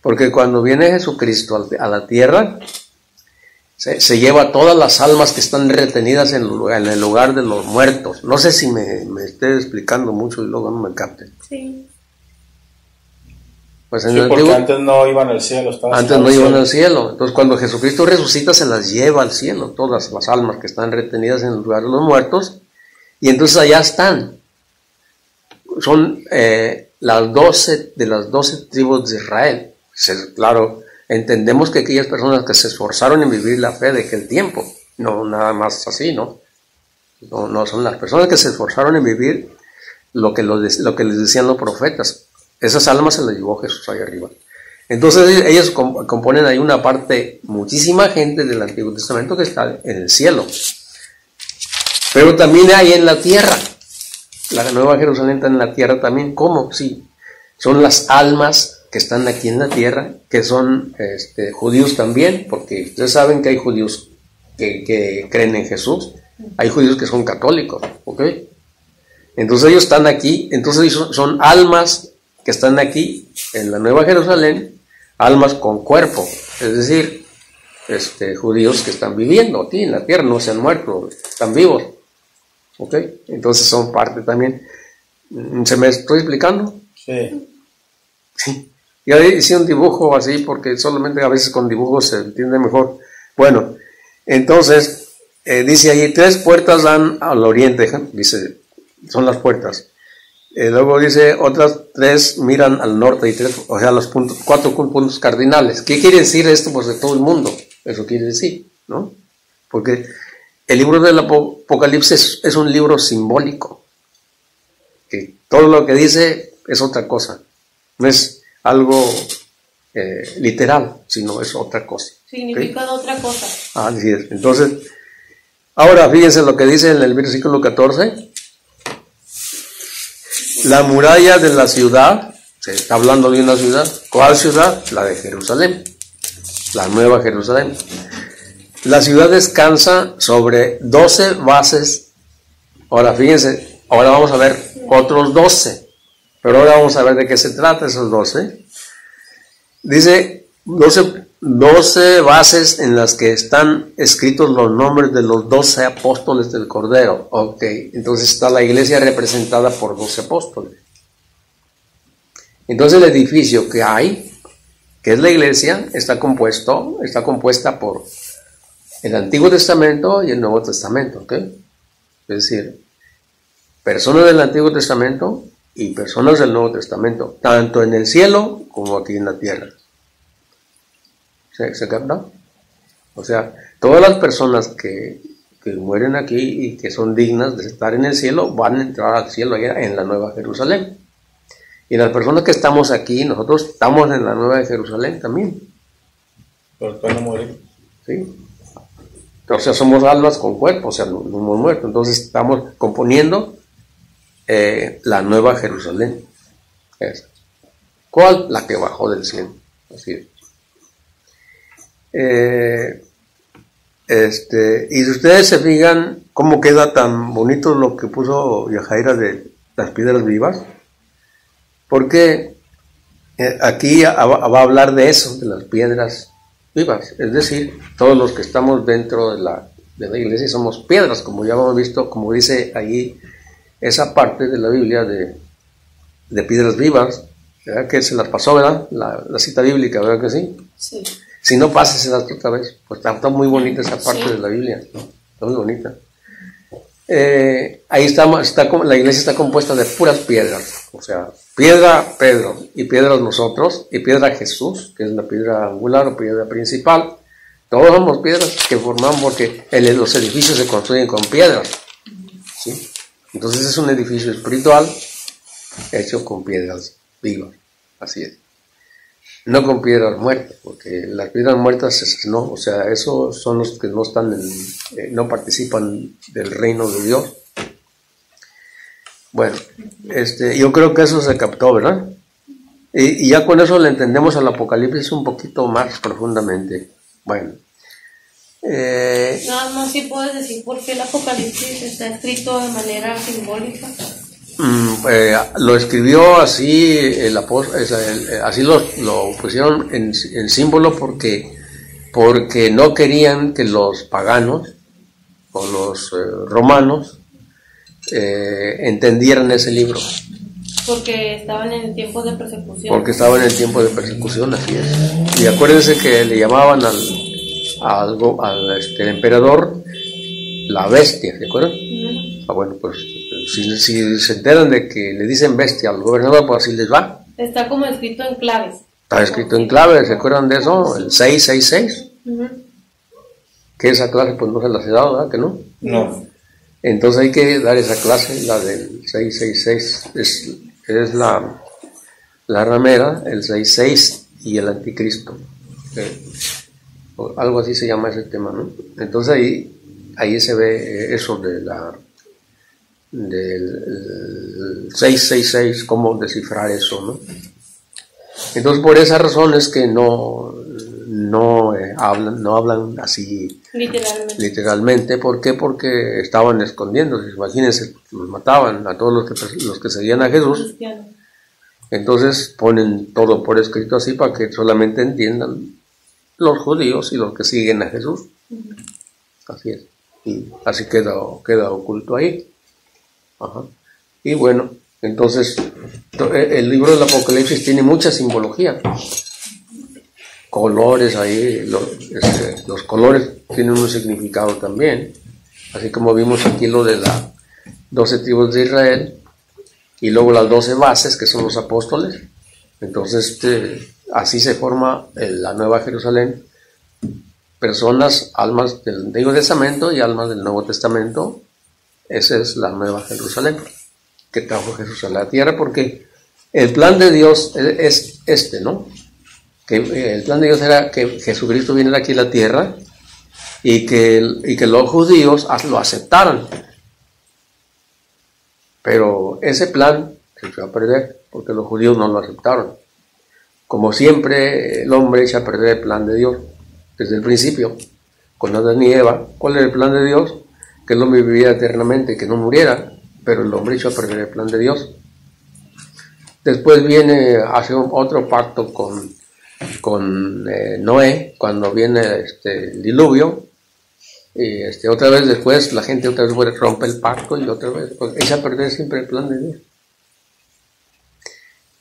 Porque cuando viene Jesucristo a la tierra, se lleva todas las almas que están retenidas en el lugar de los muertos. No sé si me esté explicando mucho y luego no me capten. Sí. Pues en Sí, el porque antiguo, antes no iban al cielo. antes no iban al cielo. Entonces cuando Jesucristo resucita, se las lleva al cielo, todas las almas que están retenidas en el lugar de los muertos, y entonces allá están. Son las 12 de las 12 tribus de Israel. Claro, entendemos que aquellas personas que se esforzaron en vivir la fe de aquel tiempo, no nada más así, ¿no? No son las personas que se esforzaron en vivir lo que les decían los profetas. Esas almas se las llevó Jesús ahí arriba. Entonces ellos componen ahí una parte, muchísima gente del Antiguo Testamento que está en el cielo. Pero también hay en la tierra. La Nueva Jerusalén está en la tierra también. ¿Cómo? Sí. Son las almas que están aquí en la tierra, que son judíos también, porque ustedes saben que hay judíos que creen en Jesús. Hay judíos que son católicos, ¿ok? Entonces ellos están aquí. Entonces ellos son almas que están aquí en la Nueva Jerusalén, almas con cuerpo, es decir, judíos que están viviendo aquí en la tierra, no se han muerto, están vivos, ¿ok? Entonces son parte también. ¿Se me estoy explicando? Sí. Sí. Y ahí hice un dibujo así, porque solamente a veces con dibujos se entiende mejor. Bueno, entonces, dice ahí, 3 puertas dan al oriente, dice, son las puertas. Luego dice, otras 3 miran al norte, y 3, o sea, los 4 puntos cardinales. ¿Qué quiere decir esto? Pues de todo el mundo. Eso quiere decir, ¿no? Porque el libro del Apocalipsis es un libro simbólico. Que todo lo que dice es otra cosa. No es algo literal, sino es otra cosa. Significa otra cosa. Así es. Entonces, ahora fíjense lo que dice en el versículo 14. La muralla de la ciudad, se está hablando de una ciudad. ¿Cuál ciudad? La de Jerusalén, la nueva Jerusalén. La ciudad descansa sobre 12 bases. Ahora fíjense, ahora vamos a ver otros 12, pero ahora vamos a ver de qué se trata esos 12. Dice 12 bases en las que están escritos los nombres de los 12 apóstoles del Cordero. Ok, entonces está la iglesia representada por 12 apóstoles. Entonces el edificio que hay, que es la iglesia, está compuesta por el Antiguo Testamento y el Nuevo Testamento. ¿Ok? Es decir, personas del Antiguo Testamento y personas del Nuevo Testamento, tanto en el cielo como aquí en la tierra. ¿Se capta? O sea, todas las personas que mueren aquí y que son dignas de estar en el cielo, van a entrar al cielo allá en la Nueva Jerusalén. Y las personas que estamos aquí, nosotros estamos en la Nueva Jerusalén también. Pero tú no morir. ¿Sí? O sea, somos almas con cuerpo, o sea, no hemos muerto. Entonces estamos componiendo la nueva Jerusalén. Esa. ¿Cuál? La que bajó del cielo. Así es. Y si ustedes se fijan cómo queda tan bonito lo que puso Yajaira de las piedras vivas, porque aquí va a hablar de eso, de las piedras vivas, es decir, todos los que estamos dentro de la iglesia somos piedras, como ya hemos visto, como dice ahí esa parte de la Biblia de piedras vivas, ¿verdad? Que se las pasó, ¿verdad? La cita bíblica, ¿verdad que sí? Sí. Si no, páseselas otra vez, pues está muy bonita esa parte de la Biblia, ¿no? Está muy bonita. Ahí la iglesia está compuesta de puras piedras, o sea, piedra Pedro, y piedras nosotros, y piedra Jesús, que es la piedra angular o piedra principal. Todos somos piedras que formamos, porque los edificios se construyen con piedras, ¿sí? Entonces es un edificio espiritual hecho con piedras vivas, así es. No con piedras muertas, porque las piedras muertas no, o sea, esos son los que no están no participan del reino de Dios. Bueno, yo creo que eso se captó, ¿verdad? Y ya con eso le entendemos al Apocalipsis un poquito más profundamente. Bueno. Nada más si puedes decir por qué el Apocalipsis está escrito de manera simbólica. Lo escribió así el apóstol, así lo pusieron en símbolo porque no querían que los paganos o los romanos entendieran ese libro. Porque estaban en el tiempo de persecución. Porque estaban en el tiempo de persecución, así es. Y acuérdense que le llamaban al emperador la bestia, ¿se acuerdan? Bueno, pues si se enteran de que le dicen bestia al gobernador, pues así les va. Está como escrito en claves. Está escrito en claves, ¿se acuerdan de eso? El 666. Que esa clase pues no se las he dado, ¿verdad? Que no. No. Entonces hay que dar esa clase, la del 666. Es la ramera, el 66 y el anticristo. Algo así se llama ese tema, ¿no? Entonces ahí se ve eso del 666, cómo descifrar eso, ¿no? Entonces por esas razones que no hablan así literalmente. ¿Por qué? Porque estaban escondiéndose. Imagínense, los mataban a todos los que seguían a Jesús. Entonces ponen todo por escrito así para que solamente entiendan los judíos y los que siguen a Jesús. Así es. Y así queda oculto ahí. Ajá. Y bueno, entonces el libro del Apocalipsis tiene mucha simbología, colores ahí, los colores tienen un significado también, así como vimos aquí lo de las 12 tribus de Israel y luego las 12 bases que son los apóstoles. Entonces así se forma la Nueva Jerusalén, personas, almas del Antiguo Testamento y almas del Nuevo Testamento. Esa es la Nueva Jerusalén que trajo Jesús a la tierra, porque el plan de Dios es ¿no? Que el plan de Dios era que Jesucristo viniera aquí a la tierra y que los judíos lo aceptaran. Pero ese plan se echó a perder porque los judíos no lo aceptaron. Como siempre, el hombre echa a perder el plan de Dios desde el principio, con Adán y Eva. ¿Cuál era el plan de Dios? Que el hombre viviera eternamente, que no muriera, pero el hombre echó a perder el plan de Dios. Después hace otro pacto con Noé, cuando viene el diluvio, y otra vez después la gente otra vez rompe el pacto y otra vez pues, echa a perder siempre el plan de Dios.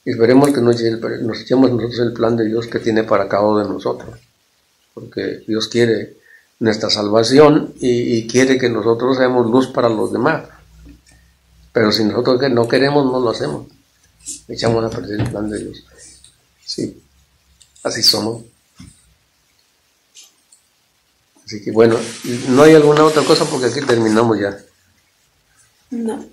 Y esperemos que nos echemos nosotros el plan de Dios que tiene para cada uno de nosotros, porque Dios quiere nuestra salvación y quiere que nosotros seamos luz para los demás. Pero si nosotros no queremos, no lo hacemos. Echamos a perder el plan de Dios. Sí, así somos. Así que bueno, ¿no hay alguna otra cosa? Porque aquí terminamos ya. No.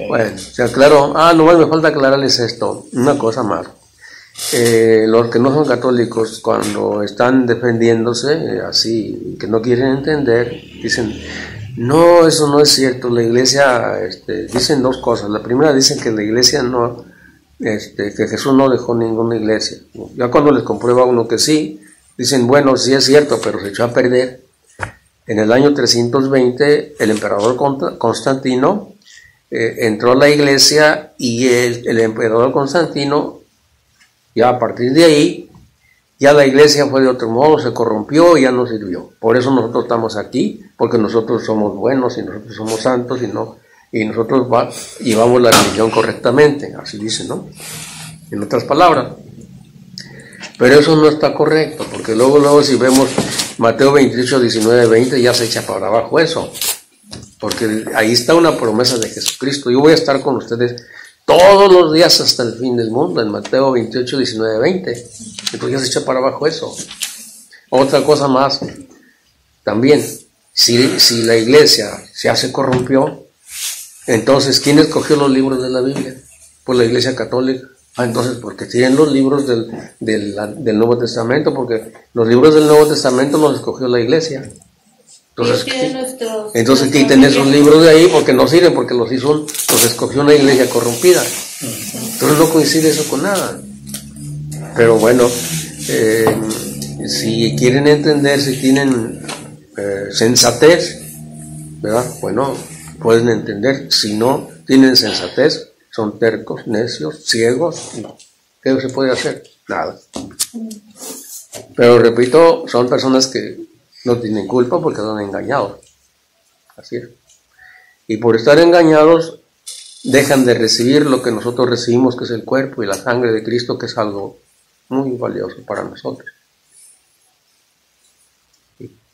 Bueno, o sea, claro, nomás me falta aclararles esto, una cosa más. los que no son católicos, cuando están defendiéndose así, que no quieren entender, dicen, no, eso no es cierto, la iglesia, dicen dos cosas. La primera, dicen que la iglesia no, que Jesús no dejó ninguna iglesia. Ya cuando les comprueba uno que sí, dicen, bueno, sí es cierto, pero se echó a perder. En el año 320, el emperador Constantino entró a la iglesia, y el emperador Constantino, ya a partir de ahí, ya la iglesia fue de otro modo, se corrompió y ya no sirvió. Por eso nosotros estamos aquí, porque nosotros somos buenos y nosotros somos santos y nosotros llevamos la religión correctamente, así dice, ¿no? En otras palabras. Pero eso no está correcto, porque luego si vemos Mateo 28, 19, 20, ya se echa para abajo eso. Porque ahí está una promesa de Jesucristo. Yo voy a estar con ustedes todos los días hasta el fin del mundo, en Mateo 28, 19, 20. Entonces ya se echa para abajo eso. Otra cosa más, también, si la iglesia ya se corrompió, entonces, ¿quién escogió los libros de la Biblia? Pues la iglesia católica. Entonces, porque tienen los libros del Nuevo Testamento, porque los libros del Nuevo Testamento los escogió la iglesia. Entonces quiten esos libros de ahí, porque no sirven, porque los escogió una iglesia corrompida. Entonces no coincide eso con nada. Pero bueno, si quieren entender, si tienen sensatez, ¿verdad? Bueno, pueden entender. Si no tienen sensatez, son tercos, necios, ciegos. ¿Qué se puede hacer? Nada. Pero repito, son personas que no tienen culpa porque están engañados. Así es. Y por estar engañados, dejan de recibir lo que nosotros recibimos, que es el cuerpo y la sangre de Cristo, que es algo muy valioso para nosotros.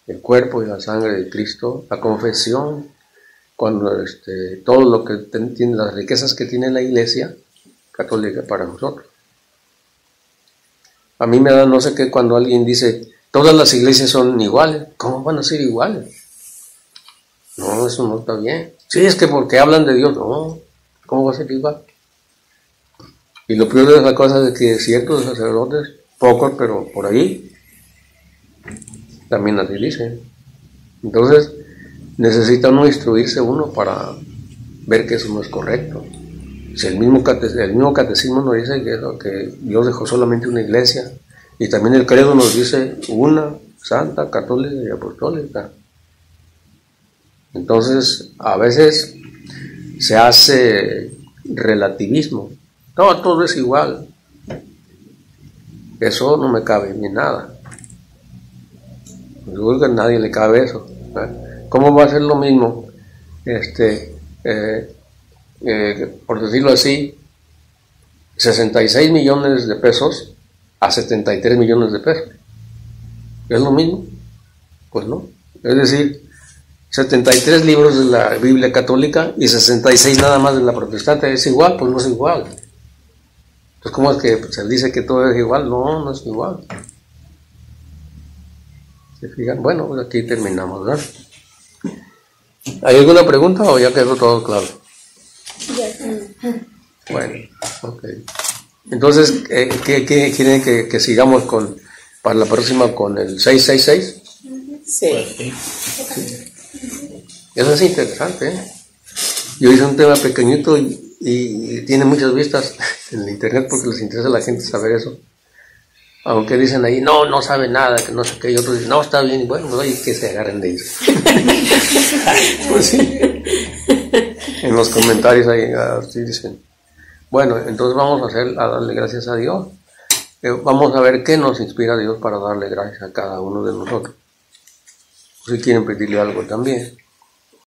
El cuerpo y la sangre de Cristo, la confesión, cuando todo lo que tiene, las riquezas que tiene la iglesia católica para nosotros. A mí me da no sé qué cuando alguien dice, todas las iglesias son iguales. ¿Cómo van a ser iguales? No, eso no está bien. Sí, es que porque hablan de Dios. No, ¿cómo va a ser igual? Y lo peor de la cosa es que ciertos sacerdotes, pocos, pero por ahí, también así dicen. Entonces, necesita uno instruirse uno para ver que eso no es correcto. Si el mismo catecismo nos dice que Dios dejó solamente una iglesia, y también el credo nos dice una, santa, católica y apostólica. Entonces, a veces se hace relativismo. No, todo es igual. Eso no me cabe ni nada. Yo creo que a nadie le cabe eso. ¿Cómo va a ser lo mismo? Por decirlo así, 66 millones de pesos a 73 millones de pesos. ¿Es lo mismo? Pues no. Es decir, 73 libros de la Biblia católica y 66 nada más de la protestante. ¿Es igual? Pues no es igual. Entonces, ¿cómo es que se dice que todo es igual? No, no es igual. ¿Se fijan? Bueno, pues aquí terminamos, ¿verdad? ¿Hay alguna pregunta o ya quedó todo claro? Bueno, ok. Entonces, ¿qué quieren que sigamos para la próxima con el 666? Sí. Eso es interesante, ¿eh? Yo hice un tema pequeñito y tiene muchas vistas en el internet porque les interesa a la gente saber eso. Aunque dicen ahí, no sabe nada, que no sé qué, y otros dicen, no, está bien, y bueno, pues que se agarren de eso. Pues sí. En los comentarios ahí así dicen. Bueno, entonces vamos a darle gracias a Dios. Vamos a ver qué nos inspira Dios para darle gracias a cada uno de nosotros. Si quieren pedirle algo también.